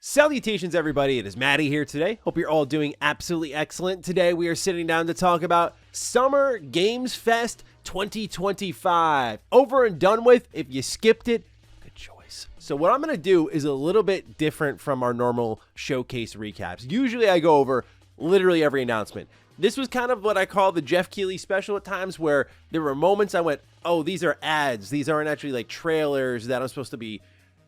Salutations, everybody. It is Matty here today. Hope you're all doing absolutely excellent. Today, we are sitting down to talk about Summer Games Fest 2025. Over and done with. If you skipped it, good choice. So what I'm going to do is a little bit different from our normal showcase recaps. Usually, I go over literally every announcement. This was kind of what I call the Jeff Keighley special at times, where there were moments I went, oh, these are ads. These aren't actually like trailers that I'm supposed to be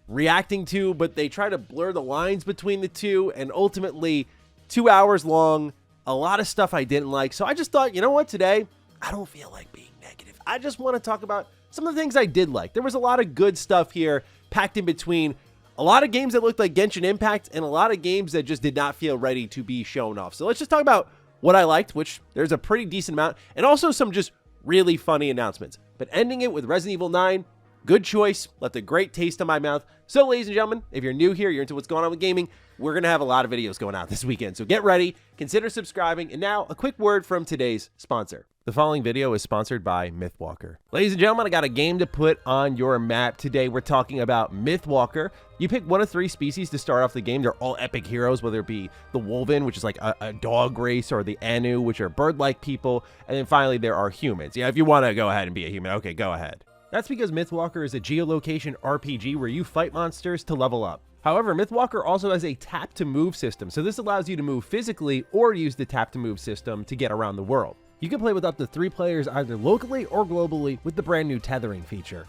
reacting to, but they try to blur the lines between the two, and ultimately 2 hours long, a lot of stuff I didn't like. So I just thought, you know what, today I don't feel like being negative. I just want to talk about some of the things I did like. There was a lot of good stuff here packed in between, a lot of games that looked like Genshin Impact and a lot of games that just did not feel ready to be shown off. So let's just talk about what I liked, which there's a pretty decent amount, and also some just really funny announcements. But ending it with Resident Evil 9, good choice, left a great taste in my mouth. So ladies and gentlemen, if you're new here, you're into what's going on with gaming, we're going to have a lot of videos going out this weekend. So get ready, consider subscribing, and now a quick word from today's sponsor. The following video is sponsored by Mythwalker. Ladies and gentlemen, I got a game to put on your map. Today we're talking about Mythwalker. You pick one of 3 species to start off the game. They're all epic heroes, whether it be the Wolven, which is like a dog race, or the Anu, which are bird-like people. And then finally there are humans. Yeah, if you want to go ahead and be a human, okay, go ahead. That's because Mythwalker is a geolocation RPG where you fight monsters to level up. However, Mythwalker also has a tap to move system, so this allows you to move physically or use the tap to move system to get around the world. You can play with up to 3 players either locally or globally with the brand new tethering feature.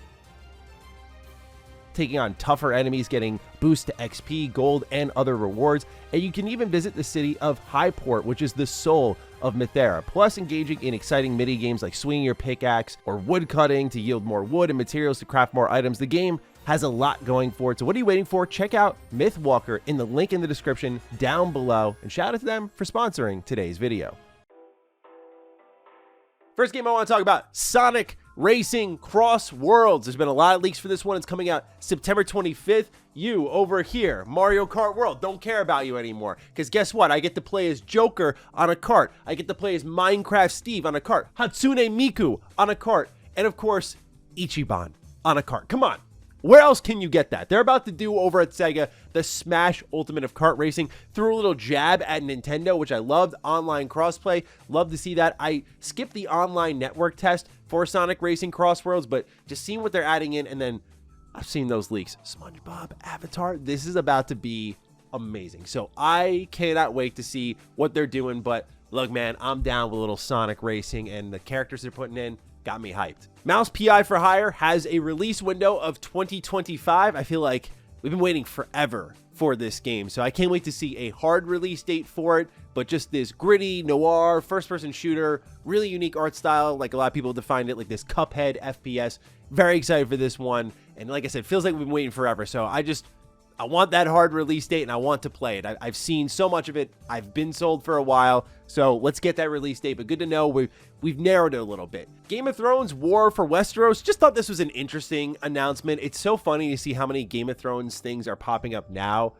Taking on tougher enemies, getting boosts to XP, gold, and other rewards, and you can even visit the city of Highport, which is the soul of Mythera, plus engaging in exciting mini games like swinging your pickaxe or wood cutting to yield more wood and materials to craft more items. The game has a lot going for it, so what are you waiting for? Check out Mythwalker in the link in the description down below, and shout out to them for sponsoring today's video. First game I want to talk about, Sonic Racing Cross Worlds. There's been a lot of leaks for this one. It's coming out September 25th. You over here, Mario Kart World, don't care about you anymore. Because guess what? I get to play as Joker on a kart. I get to play as Minecraft Steve on a kart. Hatsune Miku on a kart. And of course, Ichiban on a kart. Come on. Where else can you get that? They're about to do over at Sega the Smash Ultimate of Kart Racing. Threw a little jab at Nintendo, which I loved. Online crossplay. Love to see that. I skipped the online network test for Sonic Racing Cross Worlds, but just seeing what they're adding in, and then I've seen those leaks. SpongeBob Avatar. This is about to be amazing. So I cannot wait to see what they're doing. But look, man, I'm down with a little Sonic Racing, and the characters they're putting in got me hyped. Mouse PI for Hire has a release window of 2025. I feel like we've been waiting forever for this game, so I can't wait to see a hard release date for it, but just this gritty, noir, first-person shooter, really unique art style, like a lot of people defined it, like this Cuphead FPS. Very excited for this one, and like I said, feels like we've been waiting forever, so I want that hard release date, and I want to play it. I've seen so much of it. I've been sold for a while, so let's get that release date. But good to know we've narrowed it a little bit. Game of Thrones War for Westeros. Just thought this was an interesting announcement. It's so funny to see how many Game of Thrones things are popping up now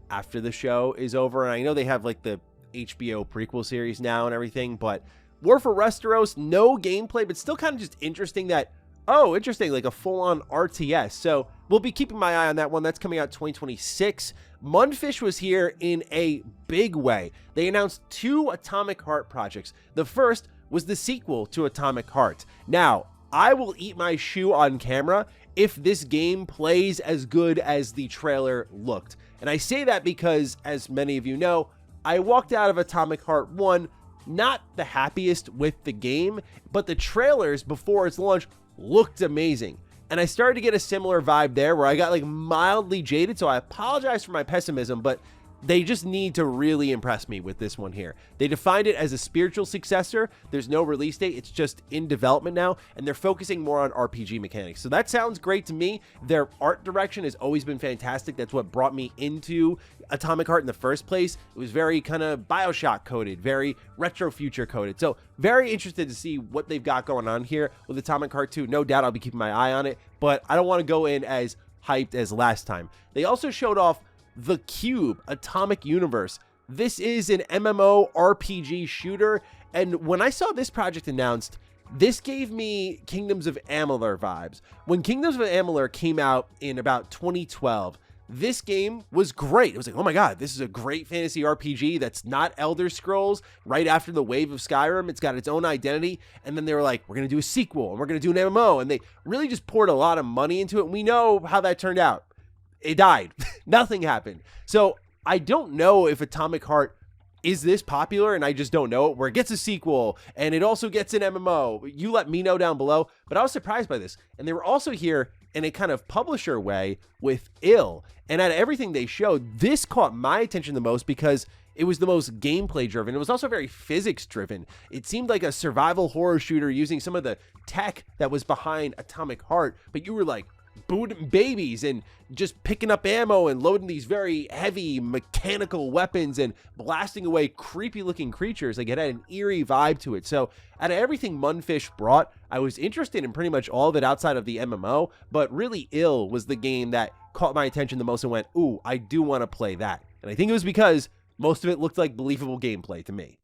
after the show is over. And I know they have like the HBO prequel series now and everything, but War for Westeros, no gameplay, but still kind of just interesting that, oh, interesting, like a full-on RTS. So we'll be keeping my eye on that one. That's coming out 2026. Mundfish was here in a big way. They announced 2 Atomic Heart projects. The first was the sequel to Atomic Heart. Now, I will eat my shoe on camera if this game plays as good as the trailer looked. And I say that because, as many of you know, I walked out of Atomic Heart 1 not the happiest with the game, but the trailers before its launch looked amazing. And I started to get a similar vibe there where I got like mildly jaded, so I apologize for my pessimism, but they just need to really impress me with this one here. They defined it as a spiritual successor. There's no release date. It's just in development now, and they're focusing more on RPG mechanics. So that sounds great to me. Their art direction has always been fantastic. That's what brought me into Atomic Heart in the first place. It was very kind of BioShock coded, very retro future coded. So very interested to see what they've got going on here with Atomic Heart 2. No doubt I'll be keeping my eye on it, but I don't want to go in as hyped as last time. They also showed off The Cube Atomic Universe. This is an MMO RPG shooter, and when I saw this project announced, this gave me Kingdoms of Amalur vibes. When Kingdoms of Amalur came out in about 2012, this game was great. It was like, oh my God, this is a great fantasy RPG that's not Elder Scrolls right after the wave of Skyrim. It's got its own identity. And then they were like, we're going to do a sequel and we're going to do an MMO. And they really just poured a lot of money into it. And we know how that turned out. It died. Nothing happened. So I don't know if Atomic Heart is this popular, and I just don't know it, where it gets a sequel and it also gets an MMO. You let me know down below. But I was surprised by this. And they were also here in a kind of publisher way with Ill. And out of everything they showed, this caught my attention the most because it was the most gameplay driven. It was also very physics driven. It seemed like a survival horror shooter using some of the tech that was behind Atomic Heart, but you were like booting babies and just picking up ammo and loading these very heavy mechanical weapons and blasting away creepy looking creatures. Like, it had an eerie vibe to it. So out of everything Munfish brought, I was interested in pretty much all of it outside of the MMO, but really Ill was the game that caught my attention the most and went, ooh, I do want to play that. And I think it was because most of it looked like believable gameplay to me.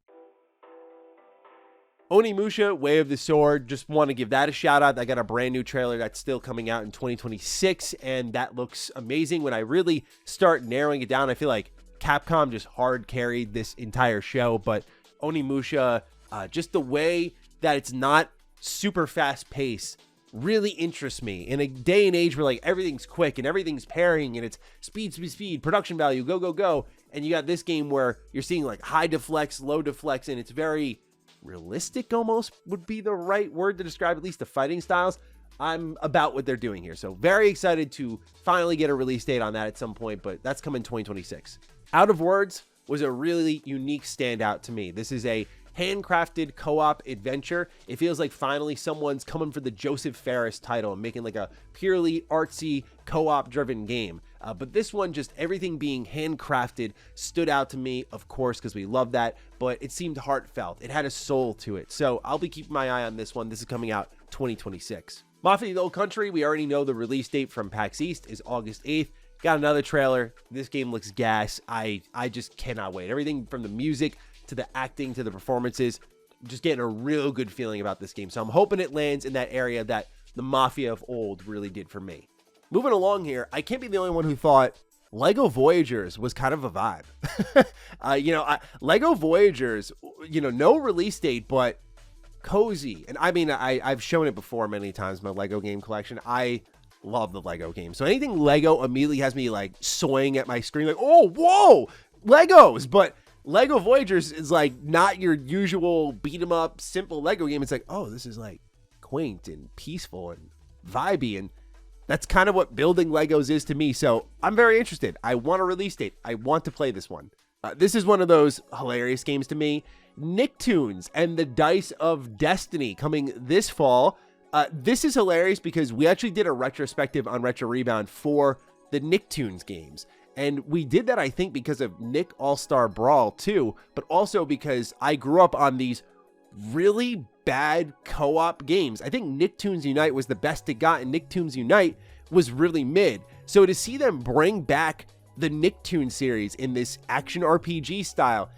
Onimusha, Way of the Sword, just want to give that a shout out. I got a brand new trailer that's still coming out in 2026, and that looks amazing. When I really start narrowing it down, I feel like Capcom just hard carried this entire show, but Onimusha, just the way that it's not super fast paced really interests me. In a day and age where like everything's quick and everything's pairing and it's speed, production value, go, and you got this game where you're seeing like high deflex, low deflex, and it's very realistic, almost would be the right word to describe at least the fighting styles. I'm about what they're doing here, so very excited to finally get a release date on that at some point, but that's coming 2026. Out of Words was a really unique standout to me. This is a handcrafted co-op adventure. It feels like finally someone's coming for the Joseph Fares title and making like a purely artsy co-op driven game. But this one, just everything being handcrafted stood out to me, of course, because we love that, but it seemed heartfelt. It had a soul to it. So I'll be keeping my eye on this one. This is coming out 2026. Mafia: The Old Country, we already know the release date from PAX East is August 8th. Got another trailer. This game looks gas. I just cannot wait. Everything from the music to the acting to the performances, just getting a real good feeling about this game. So I'm hoping it lands in that area that the Mafia of old really did for me. Moving along here, I can't be the only one who thought Lego Voyagers was kind of a vibe. Lego Voyagers, no release date, but cozy. And I mean, I've shown it before many times, my Lego game collection. I love the Lego game. So anything Lego immediately has me like swaying at my screen, like, oh, whoa, Legos. But Lego Voyagers is like not your usual beat 'em up, simple Lego game. It's like, oh, this is like quaint and peaceful and vibey, and that's kind of what building Legos is to me. So I'm very interested. I want a release date. I want to play this one. This is one of those hilarious games to me. Nicktoons and the Dice of Destiny coming this fall. This is hilarious because we actually did a retrospective on Retro Rebound for the Nicktoons games. And we did that, I think, because of Nick All-Star Brawl too, but also because I grew up on these really bad co-op games. I think Nicktoons Unite was the best it got, and Nicktoons Unite was really mid. So to see them bring back the Nicktoons series in this action RPG style,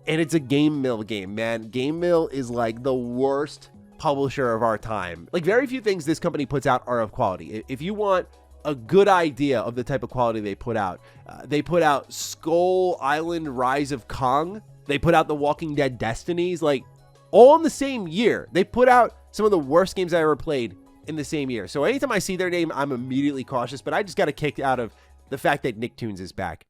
and it's a Game Mill game, man. Game Mill is like the worst publisher of our time. Like, very few things this company puts out are of quality. If you want a good idea of the type of quality they put out Skull Island Rise of Kong. They put out The Walking Dead Destinies, like all in the same year. They put out some of the worst games I ever played in the same year. So anytime I see their name, I'm immediately cautious, but I just got a kick out of the fact that Nicktoons is back.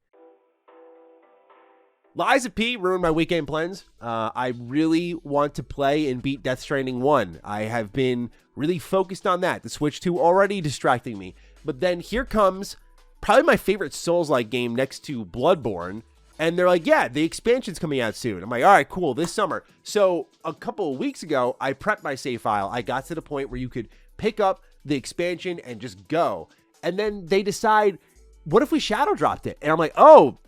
Lies of P ruined my weekend plans. I really want to play and beat Death Stranding 1. I have been really focused on that. The Switch 2 already distracting me. But then here comes probably my favorite Souls-like game next to Bloodborne. And they're like, yeah, the expansion's coming out soon. I'm like, all right, cool, this summer. So a couple of weeks ago, I prepped my save file. I got to the point where you could pick up the expansion and just go. And then they decide, what if we shadow dropped it? And I'm like, oh,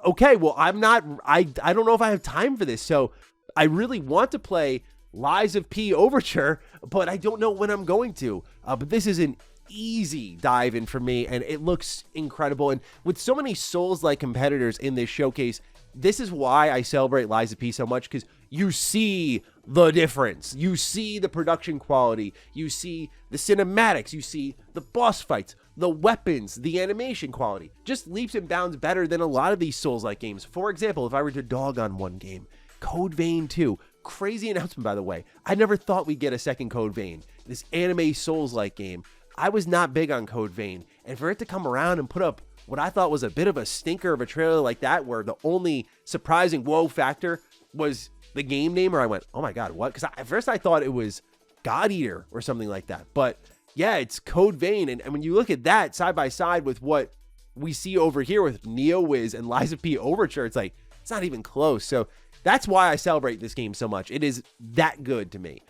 okay, well, I don't know if I have time for this. So I really want to play Lies of P Overture, but I don't know when I'm going to. But this is an easy dive in for me, and it looks incredible. And with so many Souls-like competitors in this showcase, this is why I celebrate Lies of P so much, because you see the difference. You see the production quality. You see the cinematics. You see the boss fights. the weapons, the animation quality, just leaps and bounds better than a lot of these Souls-like games. For example, if I were to dog on one game, Code Vein 2, crazy announcement by the way. I never thought we'd get a second Code Vein, this anime Souls-like game. I was not big on Code Vein, and for it to come around and put up what I thought was a bit of a stinker of a trailer like that, where the only surprising whoa factor was the game name, where I went, oh my god, what? Because at first I thought it was God Eater or something like that, but yeah, it's Code Vein, and when you look at that side by side with what we see over here with NeoWiz and Lies of P Overture, it's like, it's not even close. So that's why I celebrate this game so much. It is that good to me.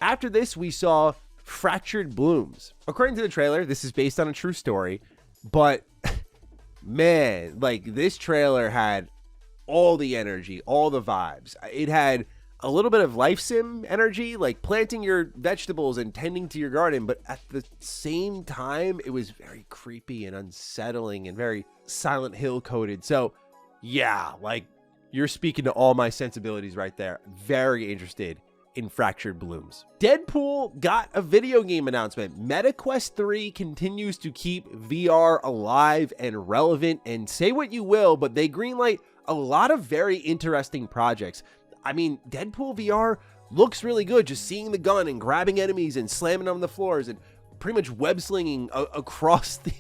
After this, we saw Fractured Blooms. According to the trailer, this is based on a true story, but man, like, this trailer had all the energy, all the vibes. It had a little bit of life sim energy, like planting your vegetables and tending to your garden, but at the same time, it was very creepy and unsettling and very Silent Hill coded. So yeah, like, you're speaking to all my sensibilities right there. Very interested in Fractured Blooms. Deadpool got a video game announcement. MetaQuest 3 continues to keep VR alive and relevant, and say what you will, but they greenlight a lot of very interesting projects. I mean, Deadpool VR looks really good, just seeing the gun and grabbing enemies and slamming them on the floors and pretty much web slinging across the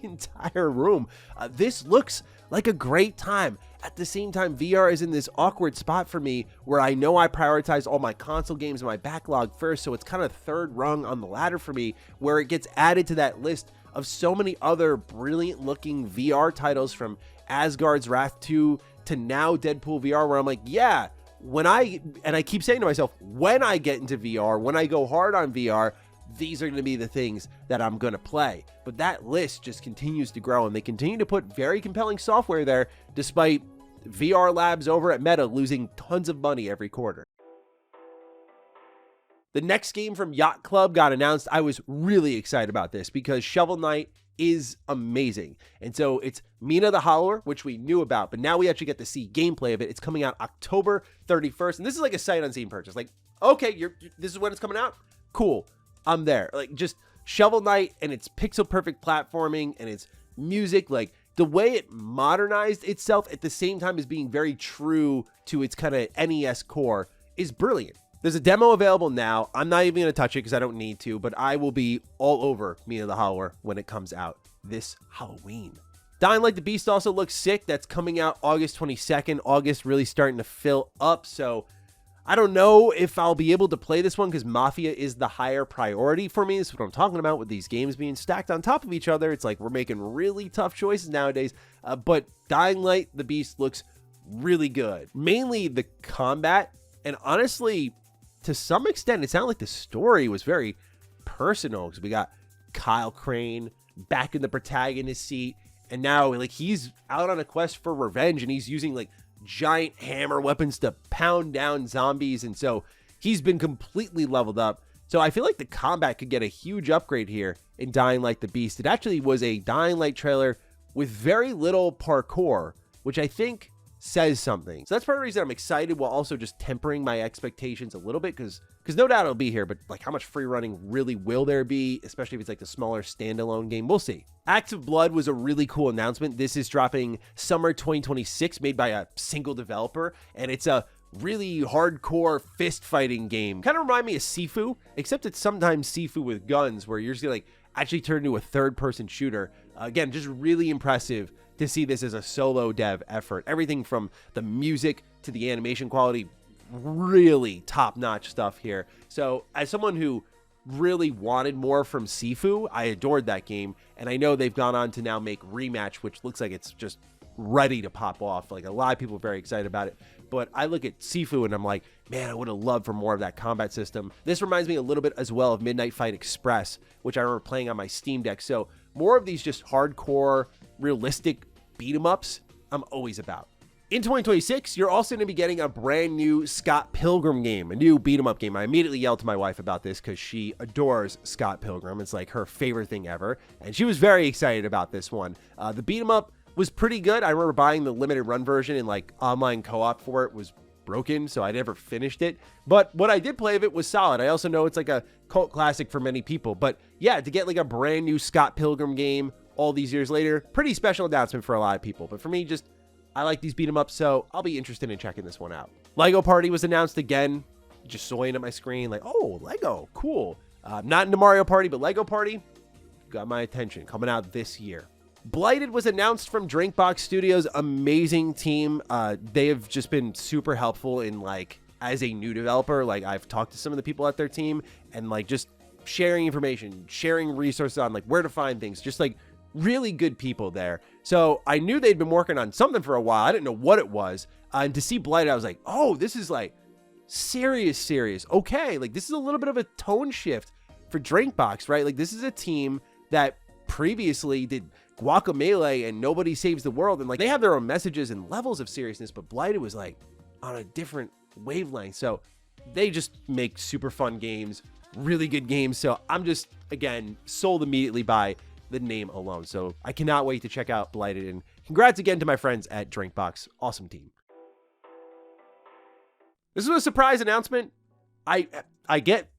entire room. This looks like a great time. At the same time, VR is in this awkward spot for me where I know I prioritize all my console games in my backlog first, so it's kind of third rung on the ladder for me, where it gets added to that list of so many other brilliant looking VR titles, from Asgard's Wrath 2 to now Deadpool VR, where I'm like, yeah, I keep saying to myself, when I get into VR, when I go hard on VR, these are going to be the things that I'm going to play. But that list just continues to grow, and they continue to put very compelling software there, despite VR Labs over at Meta losing tons of money every quarter. The next game from Yacht Club got announced. I was really excited about this because Shovel Knight is amazing. And so it's Mina the Hollower, which we knew about, but now we actually get to see gameplay of it. It's coming out October 31st, and this is like a sight unseen purchase. Like, okay, this is when it's coming out? Cool, I'm there. Like, just Shovel Knight and its pixel perfect platforming and its music, like the way it modernized itself at the same time as being very true to its kind of NES core is brilliant. There's a demo available now. I'm not even going to touch it because I don't need to, but I will be all over Mina the Hollower when it comes out this Halloween. Dying Light the Beast also looks sick. That's coming out August 22nd. August really starting to fill up, so I don't know if I'll be able to play this one because Mafia is the higher priority for me. That's what I'm talking about with these games being stacked on top of each other. It's like we're making really tough choices nowadays, but Dying Light the Beast looks really good. Mainly the combat, and honestly, to some extent, it sounded like the story was very personal because we got Kyle Crane back in the protagonist seat, and now like he's out on a quest for revenge, and he's using like giant hammer weapons to pound down zombies, and so he's been completely leveled up. So I feel like the combat could get a huge upgrade here in Dying Light the Beast. It actually was a Dying Light trailer with very little parkour, which I think says something. So that's part of the reason I'm excited, while also just tempering my expectations a little bit, because no doubt it'll be here, but like how much free running really will there be, especially if it's like the smaller standalone game? We'll see. Acts of Blood was a really cool announcement. This is dropping summer 2026, made by a single developer, and it's a really hardcore fist fighting game. Kind of remind me of Sifu, except it's sometimes Sifu with guns, where you're just gonna like actually turn into a third person shooter. Again, just really impressive to see this as a solo dev effort. Everything from the music to the animation quality, really top-notch stuff here. So as someone who really wanted more from Sifu, I adored that game, and I know they've gone on to now make Rematch, which looks like it's just ready to pop off. Like, a lot of people are very excited about it, but I look at Sifu and I'm like, man, I would have loved for more of that combat system. This reminds me a little bit as well of Midnight Fight Express, which I remember playing on my Steam Deck. So more of these just hardcore, realistic beat 'em ups, I'm always about. In 2026, you're also going to be getting a brand new Scott Pilgrim game, a new beat 'em up game. I immediately yelled to my wife about this because she adores Scott Pilgrim. It's like her favorite thing ever, and she was very excited about this one. The beat 'em up was pretty good. I remember buying the limited run version, and like online co-op for it was broken, so I never finished it. But what I did play of it was solid. I also know it's like a cult classic for many people. But yeah, to get like a brand new Scott Pilgrim game all these years later, pretty special announcement for a lot of people. But for me, just I like these beat 'em ups, so I'll be interested in checking this one out. Lego Party was announced again. Just soaring at my screen like, oh, Lego, cool. Not into Mario Party, but Lego Party got my attention. Coming out this year. Blighted was announced from Drinkbox Studios. Amazing team. They have just been super helpful in like as a new developer. Like I've talked to some of the people at their team and like just sharing information, sharing resources on like where to find things. Just like really good people there. So I knew they'd been working on something for a while. I didn't know what it was. And to see Blighted, I was like, oh, this is like serious. Okay, like this is a little bit of a tone shift for Drinkbox, right? Like this is a team that previously did Guacamelee and Nobody Saves the World, and like they have their own messages and levels of seriousness, but Blighted was like on a different wavelength. So they just make super fun games, really good games. So I'm just, again, sold immediately by the name alone. So I cannot wait to check out Blighted, and congrats again to my friends at Drinkbox. Awesome team. This was a surprise announcement. I get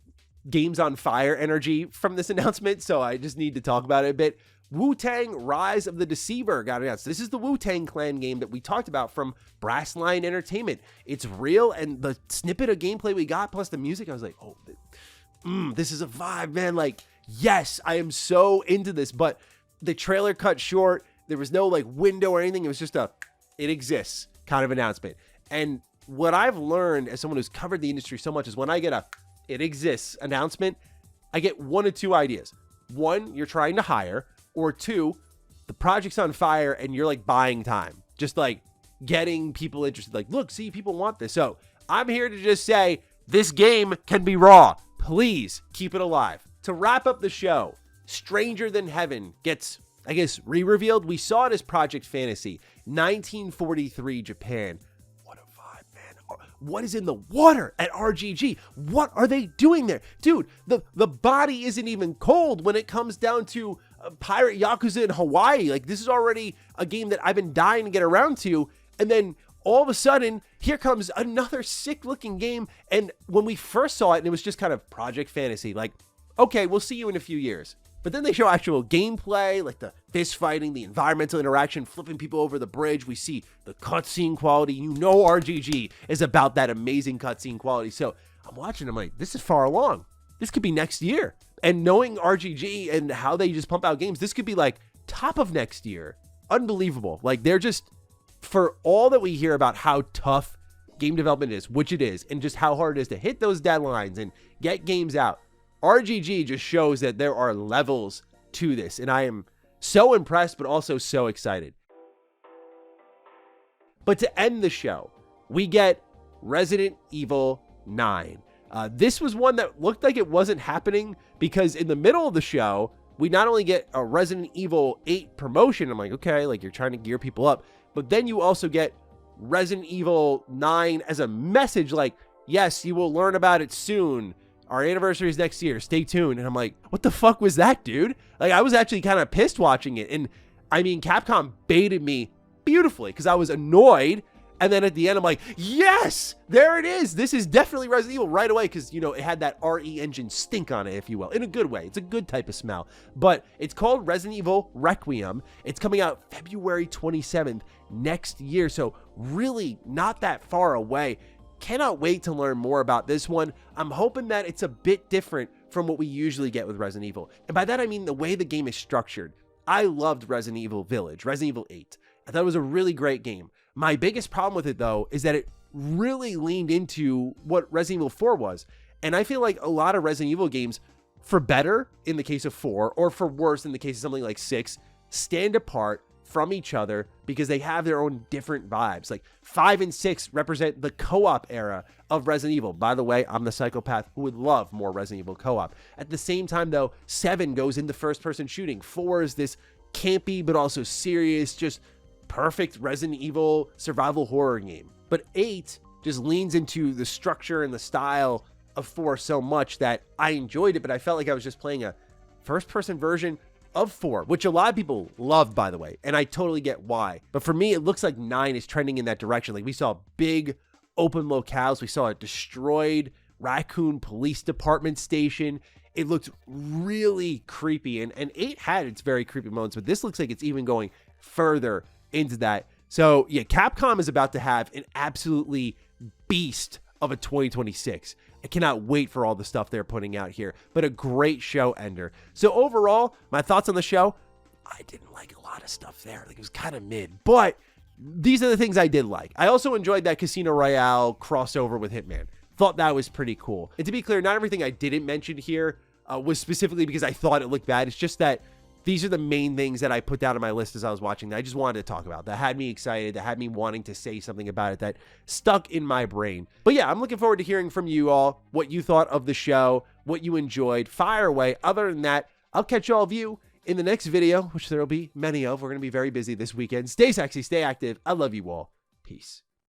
Games on Fire energy from this announcement, so I just need to talk about it a bit. Wu-Tang Rise of the Deceiver got announced. This is the Wu-Tang Clan game that we talked about from Brass Lion Entertainment. It's real, and the snippet of gameplay we got, plus the music, I was like, oh, this is a vibe, man. Like, yes, I am so into this, but the trailer cut short. There was no like window or anything. It was just it exists kind of announcement. And what I've learned as someone who's covered the industry so much is when I get it exists announcement, I get one of two ideas. One, you're trying to hire, or two, the project's on fire and you're like buying time, just like getting people interested. Like, look, see, people want this. So I'm here to just say this game can be raw. Please keep it alive. To wrap up the show, Stranger Than Heaven gets, I guess, re-revealed. We saw it as Project Fantasy, 1943 Japan. What is in the water at RGG? What are they doing there? Dude, the body isn't even cold when it comes down to Pirate Yakuza in Hawaii. Like, this is already a game that I've been dying to get around to. And then all of a sudden, here comes another sick looking game. And when we first saw it, and it was just kind of Project Fantasy, like, okay, we'll see you in a few years. But then they show actual gameplay, like the fist fighting, the environmental interaction, flipping people over the bridge. We see the cutscene quality. You know RGG is about that amazing cutscene quality. So I'm watching, I'm like, this is far along. This could be next year. And knowing RGG and how they just pump out games, this could be like top of next year. Unbelievable. Like they're just, for all that we hear about how tough game development is, which it is, and just how hard it is to hit those deadlines and get games out, RGG just shows that there are levels to this, and I am so impressed, but also so excited. But to end the show, we get Resident Evil 9. This was one that looked like it wasn't happening, because in the middle of the show, we not only get a Resident Evil 8 promotion, I'm like, okay, like you're trying to gear people up, but then you also get Resident Evil 9 as a message, like, yes, you will learn about it soon. Our anniversary is next year. Stay tuned. And I'm like, what the fuck was that, dude? Like, I was actually kind of pissed watching it. And I mean, Capcom baited me beautifully because I was annoyed. And then at the end, I'm like, yes, there it is. This is definitely Resident Evil right away because, you know, it had that RE engine stink on it, if you will, in a good way. It's a good type of smell. But it's called Resident Evil Requiem. It's coming out February 27th next year. So really not that far away. Cannot wait to learn more about this one. I'm hoping that it's a bit different from what we usually get with Resident Evil. And by that, I mean the way the game is structured. I loved Resident Evil Village, Resident Evil 8. I thought it was a really great game. My biggest problem with it, though, is that it really leaned into what Resident Evil 4 was. And I feel like a lot of Resident Evil games, for better in the case of 4, or for worse in the case of something like 6, stand apart from each other because they have their own different vibes. Like 5 and 6 represent the co-op era of Resident Evil. By the way, I'm the psychopath who would love more Resident Evil co-op. At the same time, though, 7 goes into first-person shooting. 4 is this campy but also serious, just perfect Resident Evil survival horror game. But 8 just leans into the structure and the style of 4 so much that I enjoyed it, but I felt like I was just playing a first-person version of 4, which a lot of people loved, by the way, and I totally get why. But for me, it looks like 9 is trending in that direction. Like we saw big open locales. We saw a destroyed Raccoon Police Department station. It looked really creepy, and 8 had its very creepy moments, but this looks like it's even going further into that. So yeah, Capcom is about to have an absolutely beast of a 2026. I cannot wait for all the stuff they're putting out here, but a great show ender. So overall, my thoughts on the show, I didn't like a lot of stuff there. Like, it was kind of mid, but these are the things I did like. I also enjoyed that Casino Royale crossover with Hitman. Thought that was pretty cool. And to be clear, not everything I didn't mention here was specifically because I thought it looked bad. It's just that these are the main things that I put down on my list as I was watching that I just wanted to talk about, that had me excited, that had me wanting to say something about it, that stuck in my brain. But yeah, I'm looking forward to hearing from you all, what you thought of the show, what you enjoyed. Fire away. Other than that, I'll catch all of you in the next video, which there will be many of. We're going to be very busy this weekend. Stay sexy, stay active. I love you all. Peace.